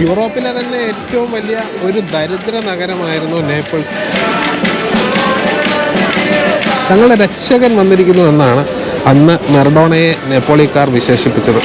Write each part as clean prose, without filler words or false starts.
യൂറോപ്പിലെ തന്നെ ഏറ്റവും വലിയ ഒരു ദരിദ്ര നഗരമായിരുന്നു നേപ്പിൾസ്. തങ്ങളുടെ രക്ഷകൻ വന്നിരിക്കുന്നു എന്നാണ് അന്ന് മറഡോണയെ നെപ്പോളിക്കാർ വിശേഷിപ്പിച്ചത്.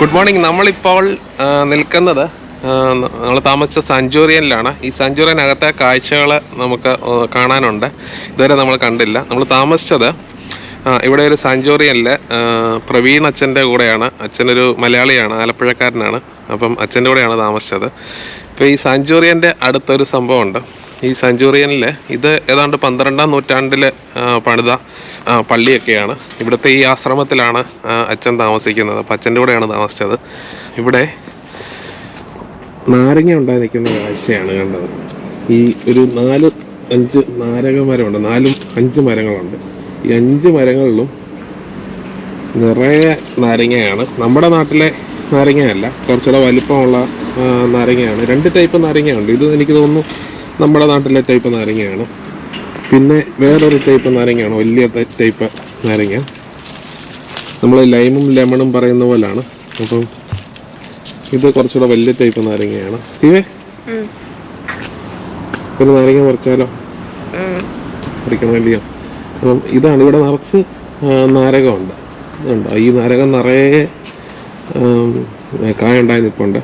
Good morning. നമ്മളിപ്പോൾ നിൽക്കുന്നത് നമ്മൾ താമസിച്ച സാഞ്ചൂറിയനിലാണ്. ഈ സാഞ്ചൂറിയനകത്തെ കാഴ്ചകൾ നമുക്ക് കാണാനുണ്ട്. ഇതുവരെ നമ്മൾ കണ്ടില്ല. നമ്മൾ താമസിച്ചത് ഇവിടെ ഒരു സാഞ്ചൂറിയനിൽ പ്രവീൺ അച്ഛൻ്റെ കൂടെയാണ്. അച്ഛനൊരു മലയാളിയാണ്, ആലപ്പുഴക്കാരനാണ്. അപ്പം അച്ഛൻ്റെ കൂടെയാണ് താമസിച്ചത്. ഇപ്പോൾ ഈ സാഞ്ചൂറിയൻ്റെ അടുത്തൊരു സംഭവമുണ്ട്. ഈ സാഞ്ചൂറിയനിൽ ഇത് ഏതാണ്ട് 12-ാം നൂറ്റാണ്ടിൽ പണിത പള്ളിയൊക്കെയാണ്. ഇവിടുത്തെ ഈ ആശ്രമത്തിലാണ് അച്ഛൻ താമസിക്കുന്നത്. അപ്പം അച്ഛൻ്റെ കൂടെയാണ് താമസിച്ചത്. ഇവിടെ നാരങ്ങ ഉണ്ടായി നിൽക്കുന്ന കാഴ്ചയാണ് കണ്ടത്. ഈ ഒരു 4-5 നാരക മരമുണ്ട്. 4-5 മരങ്ങളുണ്ട്. ഈ 5 മരങ്ങളിലും നിറയെ നാരങ്ങയാണ്. നമ്മുടെ നാട്ടിലെ നാരങ്ങയല്ല, കുറച്ചുകൂടെ വലിപ്പമുള്ള നാരങ്ങയാണ്. 2 ടൈപ്പ് നാരങ്ങയുണ്ട്. ഇത് എനിക്ക് തോന്നുന്നു നമ്മുടെ നാട്ടിലെ ടൈപ്പ് നാരങ്ങയാണ്. പിന്നെ വേറൊരു ടൈപ്പ് നാരങ്ങയാണ്, വലിയ ടൈപ്പ് നാരങ്ങ. നമ്മൾ ലൈമും ലെമണും പറയുന്ന പോലാണ്. അപ്പം ഇത് കുറച്ചുകൂടെ വലിയ ടൈപ്പ് നാരങ്ങയാണ്. സ്റ്റീവേ, ഒരു നാരങ്ങ പറിച്ചാലോ? പറിക്കണമല്ലയോ? അപ്പം ഇതാണ്. ഇവിടെ നിറച്ച് നാരകമുണ്ട്. ഇതുണ്ടോ? ഈ നാരകം നിറയെ കായുണ്ടായി നിൽപ്പുണ്ട്.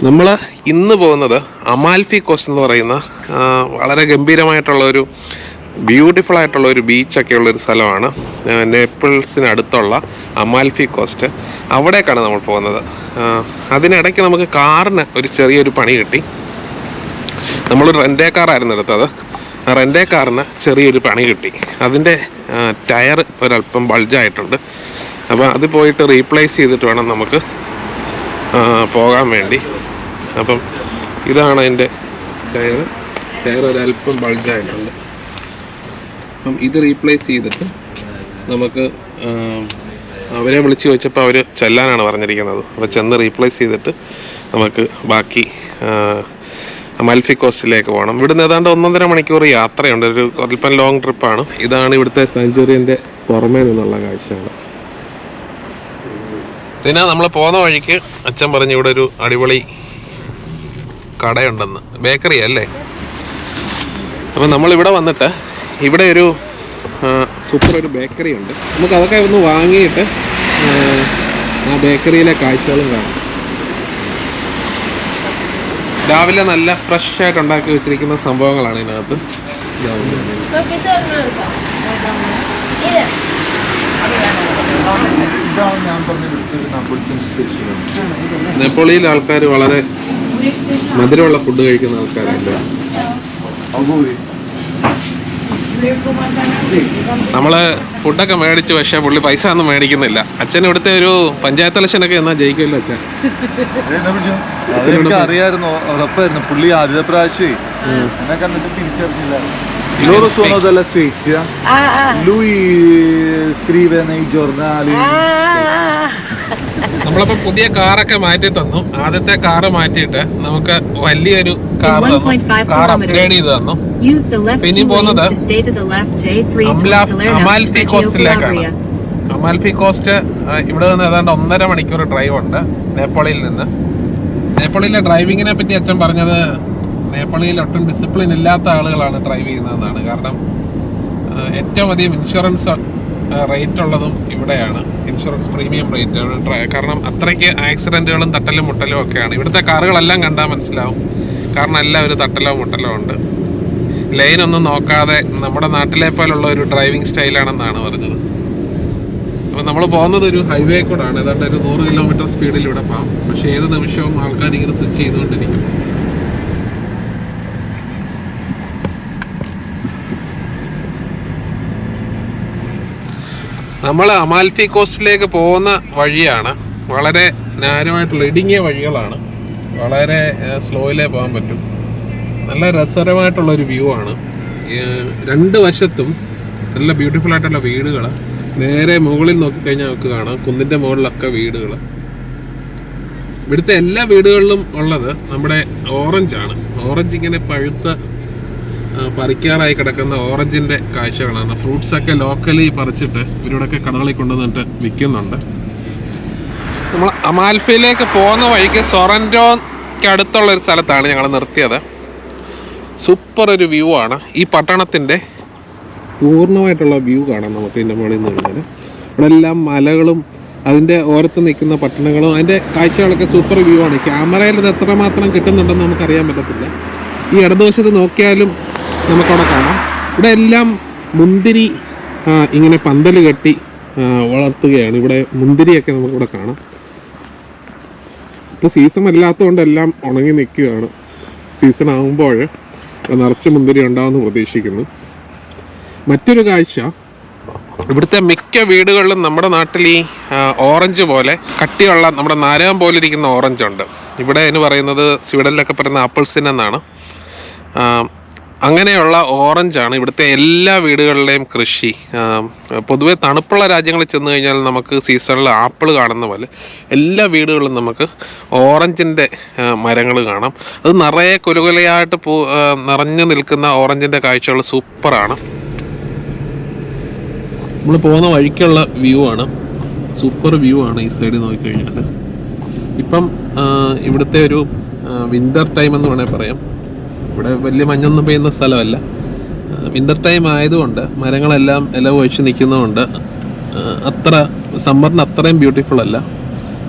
നമ്മൾ ഇന്ന് പോകുന്നത് അമാൽഫി കോസ്റ്റ് എന്ന് പറയുന്ന വളരെ ഗംഭീരമായിട്ടുള്ളൊരു ബ്യൂട്ടിഫുൾ ആയിട്ടുള്ളൊരു ബീച്ചൊക്കെ ഉള്ളൊരു സ്ഥലമാണ്. നേപ്പിൾസിനടുത്തുള്ള അമാൽഫി കോസ്റ്റ്. അവിടേക്കാണ് നമ്മൾ പോകുന്നത്. അതിനിടയ്ക്ക് നമുക്ക് കാറിന് ഒരു ചെറിയൊരു പണി കിട്ടി. നമ്മളൊരു റെൻ്റേ കാറായിരുന്നു എടുത്തത്. റെൻ്റേ കാറിന് ചെറിയൊരു പണി കിട്ടി. അതിൻ്റെ ടയർ ഒരല്പം ബൾജായിട്ടുണ്ട്. അപ്പോൾ അത് പോയിട്ട് റീപ്ലേസ് ചെയ്തിട്ട് വേണം നമുക്ക് പോകാൻ വേണ്ടി. അപ്പം ഇതാണ് അതിൻ്റെ ടയർ ഒരല്പം ബൾജായിട്ടുണ്ട്. അപ്പം ഇത് റീപ്ലേസ് ചെയ്തിട്ട് നമുക്ക് അവരെ വിളിച്ച് ചോദിച്ചപ്പോൾ അവർ ചെല്ലാനാണ് പറഞ്ഞിരിക്കുന്നത്. അപ്പോൾ ചെന്ന് റീപ്ലേസ് ചെയ്തിട്ട് നമുക്ക് ബാക്കി അമാൽഫി കോസ്റ്റിലേക്ക് പോകണം. ഇവിടുന്ന് ഏതാണ്ട് 1.5 മണിക്കൂർ യാത്രയുണ്ട്. ഒരു അല്പം ലോങ് ട്രിപ്പാണ്. ഇതാണ് ഇവിടുത്തെ സാഞ്ചൂറിയൻ്റെ പുറമേ നിന്നുള്ള കാഴ്ചകൾ. പിന്നെ നമ്മൾ പോകുന്ന വഴിക്ക് അച്ഛൻ പറഞ്ഞു ഇവിടെ ഒരു അടിപൊളി കടയുണ്ടെന്ന്. ബേക്കറി അല്ലേ? അപ്പം നമ്മളിവിടെ വന്നിട്ട് ഇവിടെ ഒരു സൂപ്പർ ഒരു ബേക്കറി ഉണ്ട്. നമുക്ക് അതൊക്കെ ഒന്ന് വാങ്ങിയിട്ട് ആ ബേക്കറിയിലെ കാഴ്ചകളും കാണാം. രാവിലെ നല്ല ഫ്രഷ് ആയിട്ട് ഉണ്ടാക്കി വെച്ചിരിക്കുന്ന സംഭവങ്ങളാണ് ഇതിനകത്ത്. നെപ്പോളിയിൽ ആൾക്കാർ വളരെ മധുരമുള്ള ഫുഡ് കഴിക്കുന്ന ആൾക്കാരുണ്ട്. നമ്മള് ഫുഡൊക്കെ മേടിച്ചു, പക്ഷെ പുള്ളി പൈസ ഒന്നും മേടിക്കുന്നില്ല. അച്ഛൻ ഇവിടുത്തെ ഒരു പഞ്ചായത്ത് ഇലക്ഷനൊക്കെ എന്നാ ജയിക്കുമല്ലോ അച്ഛൻ? അറിയായിരുന്നു, ഉറപ്പായിരുന്നു. പുള്ളി ആദ്യത്തെ പ്രാവശ്യം എന്നെ കണ്ടിട്ട് തിരിച്ചറിഞ്ഞില്ല. Loro sono della Svezia. Lui scrive nei giornali. നമ്മളിപ്പോ പുതിയ കാറൊക്കെ മാറ്റി തന്നു. ആദ്യത്തെ കാറ് മാറ്റിയിട്ട് നമുക്ക് വലിയൊരു കാർ അപ്ഗ്രേഡ് ചെയ്ത് തന്നു. പിന്നെ പോകുന്നത് അമാൽഫി കോസ്റ്റിലേക്കാണ്. അമാൽഫി കോസ്റ്റ് ഇവിടെ നിന്ന് ഏതാണ്ട് 1.5 മണിക്കൂർ ഡ്രൈവ് ഉണ്ട് നേപ്പാളിൽ നിന്ന്. നേപ്പാളിലെ ഡ്രൈവിങ്ങിനെ പറ്റി അച്ഛൻ പറഞ്ഞത് നേപ്പാളിൽ ഒട്ടും ഡിസിപ്ലിൻ ഇല്ലാത്ത ആളുകളാണ് ഡ്രൈവ് ചെയ്യുന്നതെന്നാണ്. കാരണം ഏറ്റവും അധികം ഇൻഷുറൻസ് റേറ്റ് ഉള്ളതും ഇവിടെയാണ്. Insurance premium rate. കാരണം അത്രയ്ക്ക് ആക്സിഡൻറ്റുകളും തട്ടലും മുട്ടലും ഒക്കെയാണ്. ഇവിടുത്തെ കാറുകളെല്ലാം കണ്ടാൽ മനസ്സിലാവും. കാരണം എല്ലാം ഒരു തട്ടലോ മുട്ടലോ ഉണ്ട്. ലൈനൊന്നും നോക്കാതെ നമ്മുടെ നാട്ടിലെ പോലുള്ള ഒരു ഡ്രൈവിംഗ് സ്റ്റൈലാണെന്നാണ് പറഞ്ഞത്. അപ്പോൾ നമ്മൾ പോകുന്നത് ഒരു ഹൈവേ കൂടാണ്. ഏതാണ്ട് ഒരു 100 കിലോമീറ്റർ സ്പീഡിലൂടെ പോകാം. പക്ഷേ ഏത് നിമിഷവും ആൾക്കാർ ഇങ്ങനെ സ്വിച്ച് ചെയ്തുകൊണ്ടിരിക്കും. നമ്മൾ അമാൽഫി കോസ്റ്റിലേക്ക് പോകുന്ന വഴിയാണ്. വളരെ നാരമായിട്ടുള്ള ഇടുങ്ങിയ വഴികളാണ്. വളരെ സ്ലോയിലേ പോകാൻ പറ്റും. നല്ല രസകരമായിട്ടുള്ളൊരു വ്യൂ ആണ്. രണ്ട് വശത്തും നല്ല ബ്യൂട്ടിഫുൾ ആയിട്ടുള്ള വീടുകൾ. നേരെ മുകളിൽ നോക്കിക്കഴിഞ്ഞാൽ നമുക്ക് കാണാം കുന്നിൻ്റെ മുകളിലൊക്കെ വീടുകൾ. ഇവിടുത്തെ എല്ലാ വീടുകളിലും ഉള്ളത് നമ്മുടെ ഓറഞ്ചാണ്. ഓറഞ്ച് ഇങ്ങനെ പഴുത്ത പറിക്കാറായി കിടക്കുന്ന ഓറഞ്ചിൻ്റെ കാഴ്ചകളാണ്. ഫ്രൂട്ട്സൊക്കെ ലോക്കലി പറിച്ചിട്ട് ഇവരോടൊക്കെ കടകളിൽ കൊണ്ടുവന്നിട്ട് വിൽക്കുന്നുണ്ട്. നമ്മൾ അമാൽഫിയിലേക്ക് പോകുന്ന വഴിക്ക് സൊറൻറ്റോയ്ക്ക് അടുത്തുള്ളൊരു സ്ഥലത്താണ് ഞങ്ങൾ നിർത്തിയത്. സൂപ്പർ ഒരു വ്യൂ ആണ്. ഈ പട്ടണത്തിൻ്റെ പൂർണ്ണമായിട്ടുള്ള വ്യൂ കാണാം നമുക്ക് ഇതിൻ്റെ മുകളിൽ നിന്ന് കഴിഞ്ഞാൽ. ഇവിടെ എല്ലാം മലകളും അതിൻ്റെ ഓരത്ത് നിൽക്കുന്ന പട്ടണങ്ങളും അതിൻ്റെ കാഴ്ചകളൊക്കെ സൂപ്പർ വ്യൂ ആണ്. ക്യാമറയിൽ ഇത് എത്രമാത്രം കിട്ടുന്നുണ്ടെന്ന് നമുക്കറിയാൻ പറ്റത്തില്ല. ഈ ഇടതുവശത്ത് നോക്കിയാലും നമുക്കവിടെ കാണാം. ഇവിടെ എല്ലാം മുന്തിരി ഇങ്ങനെ പന്തൽ കെട്ടി വളർത്തുകയാണ്. ഇവിടെ മുന്തിരിയൊക്കെ നമുക്കിവിടെ കാണാം. ഇപ്പോൾ സീസൺ അല്ലാത്തതുകൊണ്ട് എല്ലാം ഉണങ്ങി നിൽക്കുകയാണ്. സീസൺ ആകുമ്പോൾ നിറച്ച് മുന്തിരി ഉണ്ടാകുമെന്ന് പ്രതീക്ഷിക്കുന്നു. മറ്റൊരു കാഴ്ച, ഇവിടുത്തെ മിക്ക വീടുകളിലും നമ്മുടെ നാട്ടിൽ ഈ ഓറഞ്ച് പോലെ കട്ടിയുള്ള നമ്മുടെ നാരകം പോലെ ഇരിക്കുന്ന ഓറഞ്ച് ഉണ്ട്. ഇവിടെ എന്ന് പറയുന്നത് സ്വീഡനിലൊക്കെ പറയുന്ന ആപ്പിൾസിൻ എന്നാണ്. അങ്ങനെയുള്ള ഓറഞ്ചാണ് ഇവിടുത്തെ എല്ലാ വീടുകളിലെയും കൃഷി. പൊതുവെ തണുപ്പുള്ള രാജ്യങ്ങളിൽ ചെന്ന് കഴിഞ്ഞാൽ നമുക്ക് സീസണിൽ ആപ്പിൾ കാണുന്ന പോലെ എല്ലാ വീടുകളിലും നമുക്ക് ഓറഞ്ചിൻ്റെ മരങ്ങൾ കാണാം. അത് നിറയെ കുലകുലയായിട്ട് നിറഞ്ഞു നിൽക്കുന്ന ഓറഞ്ചിൻ്റെ കാഴ്ചകൾ സൂപ്പറാണ്. നമ്മൾ പോകുന്ന വഴിക്കുള്ള വ്യൂ ആണ്. സൂപ്പർ വ്യൂ ആണ് ഈ സൈഡിൽ നോക്കിക്കഴിഞ്ഞാൽ. ഇപ്പം ഇവിടുത്തെ ഒരു വിൻ്റർ ടൈം എന്ന് വേണമെങ്കിൽ പറയാം. ഇവിടെ വലിയ മഞ്ഞൊന്നും പെയ്യുന്ന സ്ഥലമല്ല. വിൻ്റർ ടൈം ആയതുകൊണ്ട് മരങ്ങളെല്ലാം ഇല ഒഴിച്ച് നിൽക്കുന്നതുകൊണ്ട് അത്ര സമ്മറിന് അത്രയും ബ്യൂട്ടിഫുൾ അല്ല.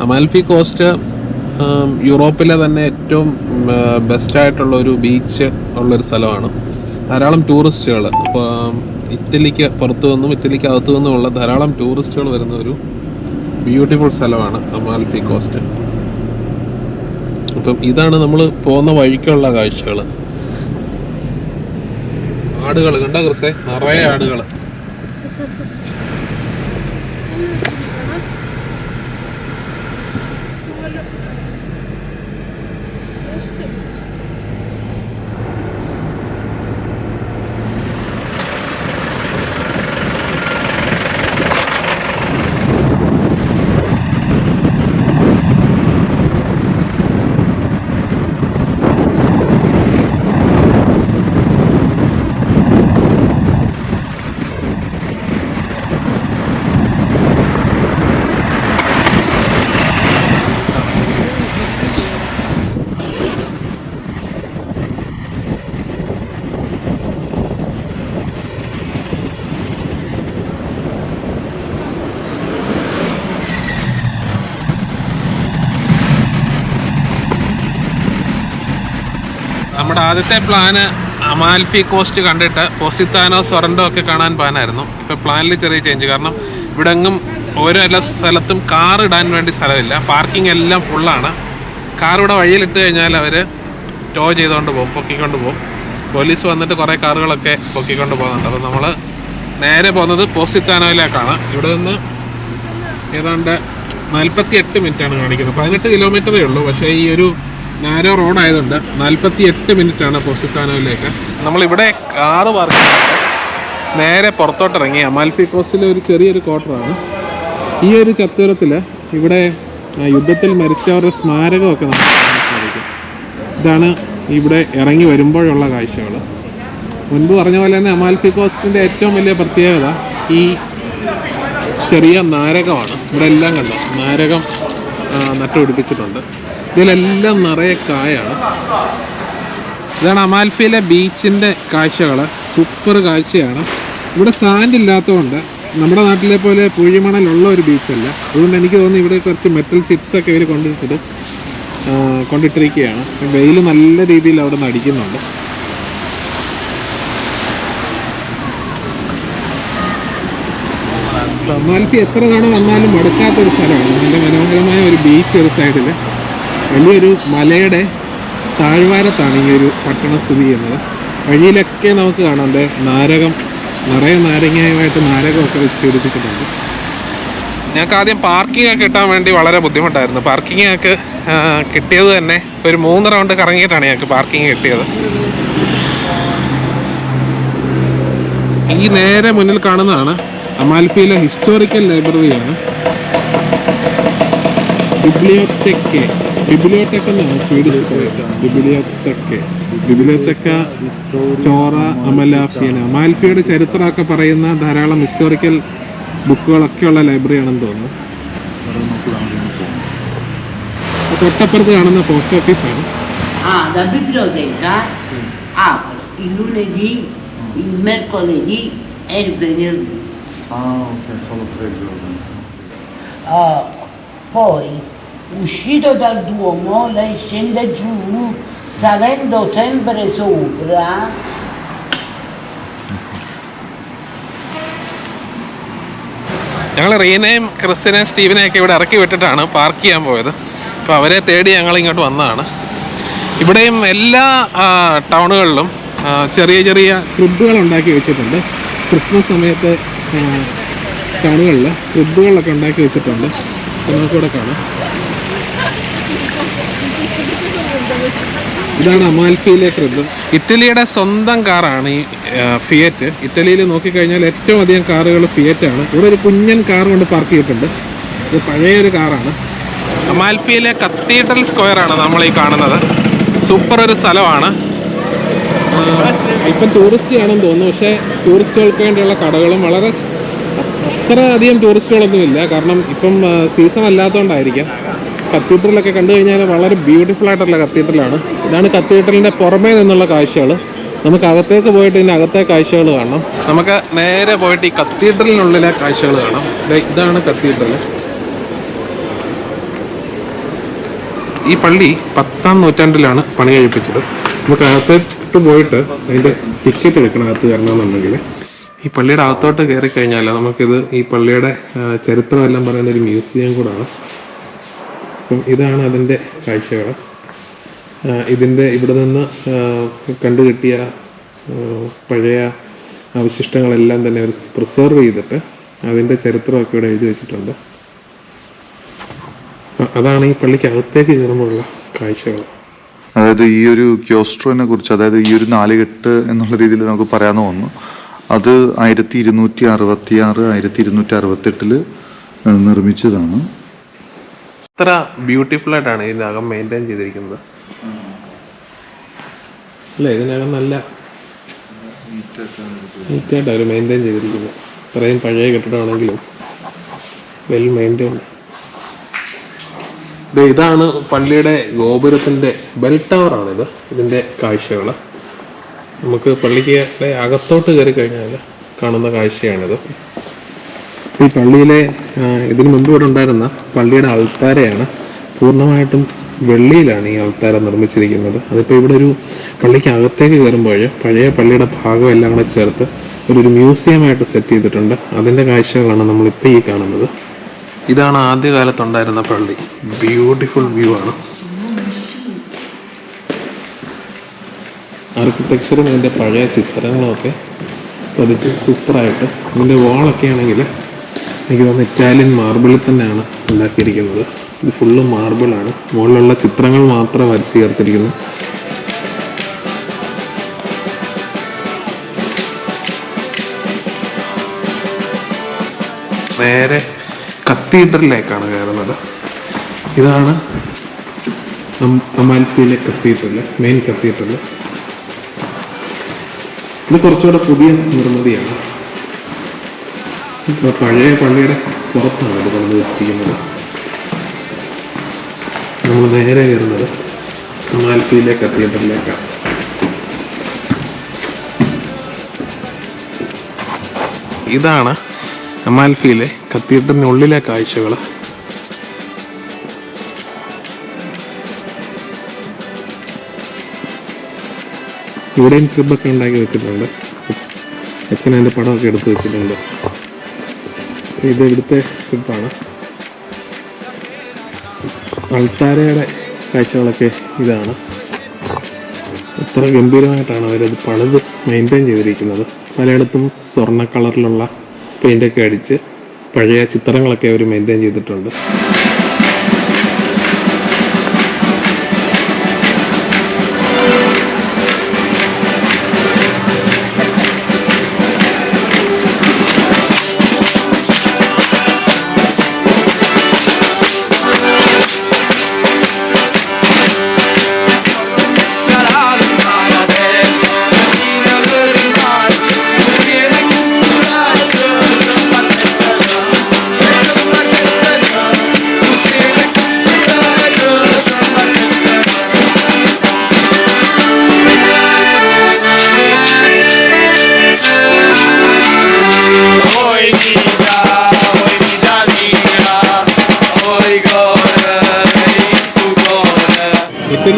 അമാൽഫി കോസ്റ്റ് യൂറോപ്പിലെ തന്നെ ഏറ്റവും ബെസ്റ്റായിട്ടുള്ള ഒരു ബീച്ച് ഉള്ളൊരു സ്ഥലമാണ്. ധാരാളം ടൂറിസ്റ്റുകൾ ഇപ്പോൾ ഇറ്റലിക്ക് പുറത്തു നിന്നും ഇറ്റലിക്ക് അകത്തു നിന്നുമുള്ള ധാരാളം ടൂറിസ്റ്റുകൾ വരുന്ന ഒരു ബ്യൂട്ടിഫുൾ സ്ഥലമാണ് അമാൽഫി കോസ്റ്റ്. അപ്പം ഇതാണ് നമ്മൾ പോകുന്ന വഴിക്കുള്ള കാഴ്ചകൾ. ആടുകൾ കണ്ടോ ക്രിസേ? നിറയെ ആടുകൾ. നമ്മുടെ ആദ്യത്തെ പ്ലാന് അമാൽഫി കോസ്റ്റ് കണ്ടിട്ട് പോസിത്താനോ സൊറൻറ്റോ ഒക്കെ കാണാൻ പ്ലാനായിരുന്നു. ഇപ്പോൾ പ്ലാനിൽ ചെറിയ ചേഞ്ച്. കാരണം ഇവിടെ എങ്ങും ഓരോ എല്ലാ സ്ഥലത്തും കാർ ഇടാൻ വേണ്ടി സ്ഥലമില്ല. പാർക്കിംഗ് എല്ലാം ഫുള്ളാണ്. കാർ ഇവിടെ വഴിയിലിട്ട് കഴിഞ്ഞാൽ അവർ ടോ ചെയ്തുകൊണ്ട് പോകും, പൊക്കിക്കൊണ്ട് പോകും. പോലീസ് വന്നിട്ട് കുറേ കാറുകളൊക്കെ പൊക്കിക്കൊണ്ട് പോകുന്നുണ്ട്. അപ്പോൾ നമ്മൾ നേരെ പോകുന്നത് പോസിത്താനോയിലേക്കാണ്. ഇവിടെ നിന്ന് ഏതാണ്ട് 48 മിനിറ്റാണ് കാണിക്കുന്നത്. 18 കിലോമീറ്ററേ ഉള്ളൂ. പക്ഷേ ഈ ഒരു നാരോ റോഡ് ആയതുകൊണ്ട് 48 മിനിറ്റാണ് പോസിത്താനോയിലേക്ക്. നമ്മളിവിടെ കാറ് പാർക്ക് നേരെ പുറത്തോട്ടിറങ്ങി. അമാൽഫി കോസ്റ്റിലെ ഒരു ചെറിയൊരു ക്വാർട്ടറാണ്. ഈ ഒരു ചത്തുരത്തിൽ ഇവിടെ യുദ്ധത്തിൽ മരിച്ചവരുടെ സ്മാരകമൊക്കെ നമുക്ക് കാണാൻ സാധിക്കും. ഇതാണ് ഇവിടെ ഇറങ്ങി വരുമ്പോഴുള്ള കാഴ്ചകൾ. മുൻപ് പറഞ്ഞ പോലെ തന്നെ അമാൽഫി കോസ്റ്റിൻ്റെ ഏറ്റവും വലിയ പ്രത്യേകത ഈ ചെറിയ നാരകമാണ്. ഇവിടെ എല്ലാം കണ്ടോ നാരകം നട്ടുപിടിപ്പിച്ചിട്ടുണ്ട്. ഇതിലെല്ലാം നിറയെ കായാണ്. ഇതാണ് അമാൽഫിയിലെ ബീച്ചിൻ്റെ കാഴ്ചകൾ. സൂപ്പർ കാഴ്ചയാണ്. ഇവിടെ സാൻഡ് ഇല്ലാത്തതുകൊണ്ട് നമ്മുടെ നാട്ടിലെ പോലെ പൂഴിമണലുള്ള ഒരു ബീച്ചല്ല. അതുകൊണ്ട് എനിക്ക് തോന്നുന്നു ഇവിടെ കുറച്ച് മെറ്റൽ ചിപ്സൊക്കെ ഇവർ കൊണ്ടിട്ടിരിക്കുകയാണ്. വെയിൽ നല്ല രീതിയിൽ അവിടെ നിന്ന് അടിക്കുന്നുണ്ട്. അമാൽഫി എത്ര തവണ വന്നാലും മടുക്കാത്തൊരു സ്ഥലമാണ്. നല്ല മനോഹരമായ ഒരു ബീച്ച് ഒരു സൈഡിൽ. വലിയൊരു മലയുടെ താഴ്വാരത്താണ് ഈ ഒരു പട്ടണം സ്ഥിതി ചെയ്യുന്നത്. വഴിയിലൊക്കെ നമുക്ക് കാണാം നാരകം, നിറയെ നാരങ്ങയുമായിട്ട് നാരകമൊക്കെ വെച്ച് പിടിപ്പിച്ചിട്ടുണ്ട്. ഞങ്ങൾക്ക് ആദ്യം പാർക്കിംഗ് ഒക്കെ കിട്ടാൻ വേണ്ടി വളരെ ബുദ്ധിമുട്ടായിരുന്നു. പാർക്കിംഗ് ഒക്കെ കിട്ടിയത് തന്നെ ഒരു 3 റൗണ്ട് കറങ്ങിയിട്ടാണ് ഞങ്ങൾക്ക് പാർക്കിംഗ് കിട്ടിയത്. ഈ നേരെ മുന്നിൽ കാണുന്നതാണ് അമാൽഫിയിലെ ഹിസ്റ്റോറിക്കൽ ലൈബ്രറിയാണ്. ബിബ്ലിയോടെക് എന്നാണ് സ്വീഡിഷ് പറയുന്നത്. ബിബ്ലിയോടെക്ക സ്റ്റോറ അമലാഫിയന. അമാൽഫിയുടെ ചരിത്രമൊക്കെ പറയുന്ന ധാരാളം ഹിസ്റ്റോറിക്കൽ ബുക്കുകളൊക്കെയുള്ള ലൈബ്രറിയാണെന്ന് തോന്നുന്നു. തൊട്ടപ്പുറത്ത് കാണുന്ന പോസ്റ്റ് ഓഫീസാണ്. La biblioteca apre il lunedì, il mercoledì e il venerdì. Ok, solo 3 giorni. Poi, uscito dal Duomo, lei scende giù, salendo sempre sopra. ഞങ്ങൾ റീനയും ക്രിസ്റ്റിനെയും സ്റ്റീവിനെയൊക്കെ ഇവിടെ ഇറക്കി വിട്ടിട്ടാണ് പാർക്ക് ചെയ്യാൻ പോയത്. അപ്പോൾ അവരെ തേടി ഞങ്ങൾ ഇങ്ങോട്ട് വന്നതാണ്. ഇവിടെയും എല്ലാ ടൗണുകളിലും ചെറിയ ചെറിയ ക്രിബുകൾ ഉണ്ടാക്കി വെച്ചിട്ടുണ്ട്. ക്രിസ്മസ് സമയത്ത് ടൗണുകളിൽ ക്രിബുകളൊക്കെ ഉണ്ടാക്കി വെച്ചിട്ടുണ്ട്. നമുക്കിവിടെ കാണാം. ഇതാണ് അമാൽഫിയിലെ ക്രിബ്. ഇറ്റലിയുടെ സ്വന്തം കാറാണ് ഈ ഫിയറ്റ്. ഇറ്റലിയിൽ നോക്കിക്കഴിഞ്ഞാൽ ഏറ്റവും അധികം കാറുകൾ ഫിയറ്റാണ്. ഇവിടെ ഒരു കുഞ്ഞൻ കാർ കൊണ്ട് പാർക്ക് ചെയ്തിട്ടുണ്ട്. ഇത് പഴയൊരു കാറാണ്. അമാൽഫിയിലെ കത്തീഡ്രൽ സ്ക്വയറാണ് നമ്മൾ ഈ കാണുന്നത്. സൂപ്പർ ഒരു സ്ഥലമാണ്. അല്പം ടൂറിസ്റ്റ് ആണെന്ന് തോന്നുന്നു. പക്ഷേ ടൂറിസ്റ്റുകൾക്ക് വേണ്ടിയുള്ള കടകളും വളരെ അത്ര അധികം ടൂറിസ്റ്റുകളൊന്നുമില്ല. കാരണം ഇപ്പം സീസൺ അല്ലാത്തതുകൊണ്ടായിരിക്കാം. കത്തീഡ്രലൊക്കെ കണ്ടു കഴിഞ്ഞാൽ വളരെ ബ്യൂട്ടിഫുൾ ആയിട്ടുള്ള കത്തീഡ്രലാണ്. ഇതാണ് കത്തീഡ്രലിൻ്റെ പുറമേ നിന്നുള്ള കാഴ്ചകൾ. നമുക്ക് അകത്തേക്ക് പോയിട്ട് ഇതിൻ്റെ അകത്തെ കാഴ്ചകൾ കാണാം. നമുക്ക് നേരെ പോയിട്ട് ഈ കത്തീഡ്രലിനുള്ളിലെ കാഴ്ചകൾ കാണാം. ഇതാണ് കത്തീഡ്രൽ. ഈ പള്ളി 10-ാം നൂറ്റാണ്ടിലാണ് പണി കഴിപ്പിച്ചത്. നമുക്ക് അകത്തോട്ട് പോയിട്ട് അതിൻ്റെ ടിക്കറ്റ് എടുക്കണം അകത്ത് കയറണമെന്നുണ്ടെങ്കിൽ. ഈ പള്ളിയുടെ അകത്തോട്ട് കയറി കഴിഞ്ഞാൽ നമുക്കിത് ഈ പള്ളിയുടെ ചരിത്രമെല്ലാം പറയുന്ന ഒരു മ്യൂസിയം കൂടാണ്. അപ്പം ഇതാണ് അതിൻ്റെ കാഴ്ചകൾ. ഇതിൻ്റെ ഇവിടെ നിന്ന് കണ്ടുകിട്ടിയ പഴയ അവശിഷ്ടങ്ങളെല്ലാം തന്നെ അവർ പ്രിസർവ് ചെയ്തിട്ട് അതിൻ്റെ ചരിത്രമൊക്കെ ഇവിടെ എഴുതി വെച്ചിട്ടുണ്ട്. അതാണ് ഈ പള്ളിക്ക് അകത്തേക്ക് കയറുമ്പോഴുള്ള കാഴ്ചകൾ. അതായത് ഈ ഒരു ക്യോസ്ട്രോനെ കുറിച്ച്, അതായത് ഈ ഒരു നാലുകെട്ട് എന്നുള്ള രീതിയിൽ നമുക്ക് പറയാമെന്ന് തോന്നുന്നു. അത് 1266 1268 നിർമ്മിച്ചതാണ്. അത്ര ബ്യൂട്ടിഫുൾ ആയിട്ടാണ് ഇതിനകം മെയിൻറ്റെയിൻ ചെയ്തിരിക്കുന്നത്. അല്ലേ, ഇതിനകം നല്ല നീറ്റായിട്ട് അവർ മെയിൻറ്റെയിൻ ചെയ്തിരിക്കുന്നത്. ഇത്രയും പഴയ കെട്ടിടമാണെങ്കിലും വെൽ മെയിൻറ്റെയിൻ. ഇതാണ് പള്ളിയുടെ ഗോപുരത്തിൻ്റെ ബെൽ ടവറാണിത്. ഇതിൻ്റെ കാഴ്ചകൾ നമുക്ക് പള്ളിക്ക് അകത്തോട്ട് കയറി കഴിഞ്ഞാൽ കാണുന്ന കാഴ്ചയാണിത്. ഈ പള്ളിയിലെ ഇതിന് മുമ്പ് ഇവിടെ ഉണ്ടായിരുന്ന പള്ളിയുടെ അൾത്താരയാണ്. പൂർണ്ണമായിട്ടും വെള്ളിയിലാണ് ഈ അൾത്താര നിർമ്മിച്ചിരിക്കുന്നത്. അതിപ്പോൾ ഇവിടെ ഒരു പള്ളിക്ക് അകത്തേക്ക് കയറുമ്പോൾ പഴയ പള്ളിയുടെ ഭാഗം എല്ലാം കൂടെ ചേർത്ത് ഒരു മ്യൂസിയമായിട്ട് സെറ്റ് ചെയ്തിട്ടുണ്ട്. അതിൻ്റെ കാഴ്ചകളാണ് നമ്മളിപ്പോൾ ഈ കാണുന്നത്. ഇതാണ് ആദ്യകാലത്തുണ്ടായിരുന്ന പള്ളി. ബ്യൂട്ടിഫുൾ വ്യൂ ആണ്. ആർക്കിടെക്ചറും അതിൻ്റെ പഴയ ചിത്രങ്ങളുമൊക്കെ പതിച്ച് സൂപ്പറായിട്ട്. ഇതിൻ്റെ വാളൊക്കെ ആണെങ്കിൽ എനിക്ക് തോന്നുന്നു ഇറ്റാലിയൻ മാർബിളിൽ തന്നെയാണ് ഉണ്ടാക്കിയിരിക്കുന്നത്. ഇത് ഫുള്ള് മാർബിളാണ്. മുകളിലുള്ള ചിത്രങ്ങൾ മാത്രം വരച്ച് ചേർത്തിരിക്കുന്നു. നേരെ കത്തീഡ്രലിലേക്കാണ് കയറുന്നത്. ഇതാണ് അമാൽഫിയിലെ കത്തീഡ്രൽ, മെയിൻ കത്തീഡ്രൽ. ഇത് കുറച്ചുകൂടെ പുതിയ നിർമ്മിതിയാണ്. പഴയ പള്ളിയുടെ പുറത്താണ് ഇത് പണിത് വെച്ചിരിക്കുന്നത്. നമ്മൾ നേരെ കയറുന്നത് അമാൽഫിയിലെ കത്തീഡ്രലിലേക്കാണ്. ഇതാണ് അമാൽഫിയിലെ കത്തീഡ്രലിനുള്ളിലെ കാഴ്ചകൾ. ഇവിടെയും ക്രിബൊക്കെ ഉണ്ടാക്കി വെച്ചിട്ടുണ്ട്. അച്ഛനതിൻ്റെ പടമൊക്കെ എടുത്ത് വെച്ചിട്ടുണ്ട്. ഇത് ഇവിടുത്തെ ക്രിബാണ്. അൾത്താരയുടെ കാഴ്ചകളൊക്കെ ഇതാണ്. എത്ര ഗംഭീരമായിട്ടാണ് അവരത് പണിത് മെയിൻറ്റെയിൻ ചെയ്തിരിക്കുന്നത്. പലയിടത്തും സ്വർണ്ണ കളറിലുള്ള പെയിൻ്റൊക്കെ അടിച്ച് പഴയ ചിത്രങ്ങളൊക്കെ അവർ മെയിൻറ്റെയിൻ ചെയ്തിട്ടുണ്ട്.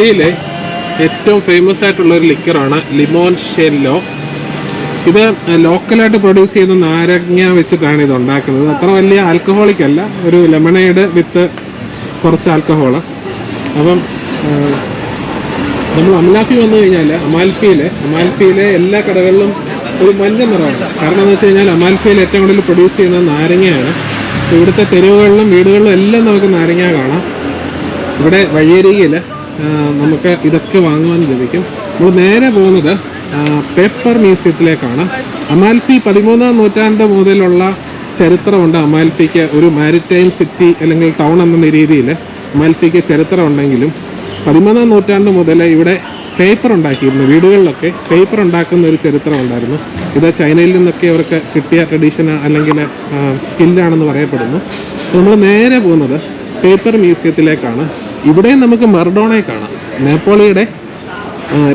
ഇറ്റലിയിലെ ഏറ്റവും ഫേമസ് ആയിട്ടുള്ള ഒരു ലിക്കറാണ് ലിമോൺഷെല്ലോ. ഇത് ലോക്കലായിട്ട് പ്രൊഡ്യൂസ് ചെയ്യുന്ന നാരങ്ങ വെച്ചിട്ടാണ് ഇത് ഉണ്ടാക്കുന്നത്. അത്ര വലിയ ആൽക്കഹോളിക് അല്ല, ഒരു ലെമണേഡ് വിത്ത് കുറച്ച് ആൽക്കഹോള്. അപ്പം നമ്മൾ അമലാഫി വന്നു കഴിഞ്ഞാൽ അമാൽഫിയിലെ എല്ലാ കടകളിലും ഒരു മഞ്ഞ നിറമാണ്. കാരണം എന്ന് വെച്ച് കഴിഞ്ഞാൽ അമാൽഫിയിൽ ഏറ്റവും കൂടുതൽ പ്രൊഡ്യൂസ് ചെയ്യുന്നത് നാരങ്ങയാണ്. ഇവിടുത്തെ തെരുവുകളിലും വീടുകളിലും എല്ലാം നമുക്ക് നാരങ്ങ കാണാം. ഇവിടെ വഴിയരികിൽ നമുക്ക് ഇതൊക്കെ വാങ്ങുവാൻ ലഭിക്കും. നമ്മൾ നേരെ പോകുന്നത് പേപ്പർ മ്യൂസിയത്തിലേക്കാണ്. അമാൽഫി 13-ാം നൂറ്റാണ്ട് മുതലുള്ള ചരിത്രമുണ്ട്. അമാൽഫിക്ക് ഒരു മാരിടൈം സിറ്റി അല്ലെങ്കിൽ ടൗൺ എന്ന രീതിയിൽ അമാൽഫിക്ക് ചരിത്രം ഉണ്ടെങ്കിലും 13-ാം നൂറ്റാണ്ട് മുതൽ ഇവിടെ പേപ്പർ ഉണ്ടാക്കിയിരുന്നു. വീടുകളിലൊക്കെ പേപ്പർ ഉണ്ടാക്കുന്ന ഒരു ചരിത്രം ഉണ്ടായിരുന്നു. ഇത് ചൈനയിൽ നിന്നൊക്കെ അവർക്ക് കിട്ടിയ ട്രഡീഷൻ അല്ലെങ്കിൽ സ്കില്ലാണെന്ന് പറയപ്പെടുന്നു. നമ്മൾ നേരെ പോകുന്നത് പേപ്പർ മ്യൂസിയത്തിലേക്കാണ്. ഇവിടെയും നമുക്ക് മറഡോണയെ കാണാം. നേപ്പോളിയുടെ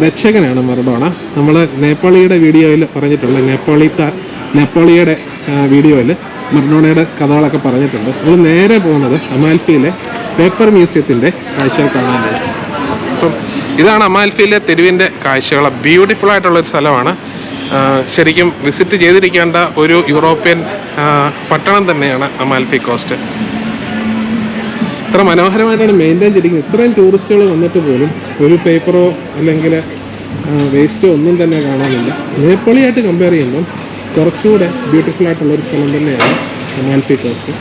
രക്ഷകനാണ് മറഡോണ. നമ്മൾ നേപ്പോളിയുടെ വീഡിയോയിൽ പറഞ്ഞിട്ടുണ്ട്, നേപ്പോളിയുടെ വീഡിയോയിൽ മറഡോണയുടെ കഥകളൊക്കെ പറഞ്ഞിട്ടുണ്ട്. നമ്മൾ നേരെ പോകുന്നത് അമാൽഫിയിലെ പേപ്പർ മ്യൂസിയത്തിൻ്റെ കാഴ്ചകൾ കാണാനാണ്. അപ്പം ഇതാണ് അമാൽഫിയിലെ തെരുവിൻ്റെ കാഴ്ചകൾ. ബ്യൂട്ടിഫുൾ ആയിട്ടുള്ളൊരു സ്ഥലമാണ്. ശരിക്കും വിസിറ്റ് ചെയ്തിരിക്കേണ്ട ഒരു യൂറോപ്യൻ പട്ടണം തന്നെയാണ് അമാൽഫി കോസ്റ്റ്. ഇത്ര മനോഹരമായിട്ടാണ് മെയിൻറ്റെയിൻ ചെയ്തിരിക്കുന്നത്. ഇത്രയും ടൂറിസ്റ്റുകൾ വന്നിട്ട് പോലും ഒരു പേപ്പറോ അല്ലെങ്കിൽ വേസ്റ്റോ ഒന്നും തന്നെ കാണാനില്ല. നേപ്പാളിയായിട്ട് കമ്പയർ ചെയ്യുമ്പം കുറച്ചുകൂടെ ബ്യൂട്ടിഫുൾ ആയിട്ടുള്ളൊരു സ്ഥലം തന്നെയാണ് അമാൽഫി കോസ്റ്റ്.